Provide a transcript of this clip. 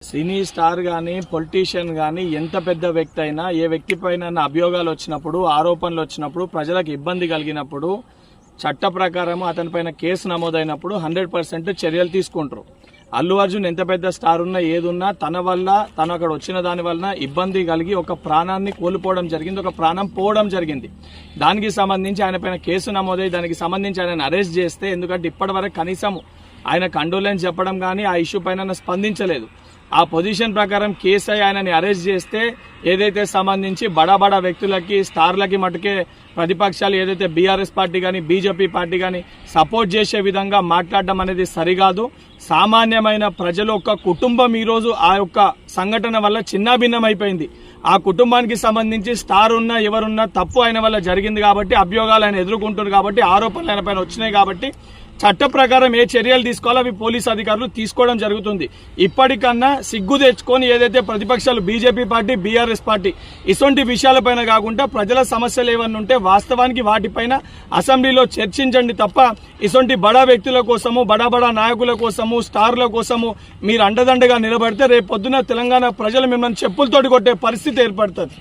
Cine star గానీ politician గానీ ఎంత పెద్ద వ్యక్తి అయినా ఏ వ్యక్తి పైన అభియోగాలు వచ్చినప్పుడు ఆరోపణలు వచ్చినప్పుడు ప్రజలకు ఇబ్బంది కలిగినప్పుడు చట్ట ప్రకారం అతనిపైన కేసు నమోదైనప్పుడు 100% చర్యలు తీసుకుంటారు. అల్లు అర్జున్ ఎంత పెద్ద స్టార్ ఉన్నా ఏదున్నా తన వల్ల తను అక్కడ వచ్చిన దాని వలన ఇబ్బంది కలిగి ఒక ప్రాణాన్ని కోల్పోవడం జరిగింది, ఒక ప్రాణం పోవడం జరిగింది. దానికి సంబంధించి ఆయన పైన కేసు నమోదై దానికి సంబంధించి ఆయన అరెస్ట్ చేస్తే, ఎందుకంటే ఇప్పటివరకు కనీసం ఆయన కండోలెన్స్ చెప్పడం కానీ ఆ ఇష్యూ పైన స్పందించలేదు. ఆ పొజిషన్ ప్రకారం కేసు ఆయనని అరెస్ట్ చేస్తే ఏదైతే సంబంధించి బడా వ్యక్తులకి స్టార్లకి మటుకే ప్రతిపక్షాలు ఏదైతే బీఆర్ఎస్ పార్టీ కానీ బీజేపీ పార్టీ కానీ సపోర్ట్ చేసే విధంగా మాట్లాడడం అనేది సరికాదు. సామాన్యమైన ప్రజలు ఒక కుటుంబం ఈరోజు ఆ యొక్క సంఘటన వల్ల చిన్నాభిన్నమైపోయింది. ఆ కుటుంబానికి సంబంధించి స్టార్ ఉన్నా ఎవరున్నా తప్పు ఆయన వల్ల జరిగింది కాబట్టి అభియోగాలు ఆయన ఎదుర్కొంటున్నారు కాబట్టి ఆరోపణలు ఆయన పైన వచ్చినాయి కాబట్టి చట్ట ప్రకారం ఏ చర్యలు తీసుకోవాలో అవి పోలీసు అధికారులు తీసుకోవడం జరుగుతుంది. ఇప్పటికన్నా సిగ్గు తెచ్చుకొని ఏదైతే ప్రతిపక్షాలు బీజేపీ పార్టీ బీఆర్ఎస్ పార్టీ ఇటువంటి విషయాలపైన కాకుండా ప్రజల సమస్యలు ఏమన్నా ఉంటే వాస్తవానికి వాటిపైన అసెంబ్లీలో చర్చించండి తప్ప ఇటువంటి బడా వ్యక్తుల కోసము బడా నాయకుల కోసము స్టార్ల కోసము మీరు అండదండగా నిలబడితే రేపు పొద్దున తెలంగాణ ప్రజలు మిమ్మల్ని చెప్పులతోటి కొట్టే పరిస్థితి ఏర్పడుతుంది.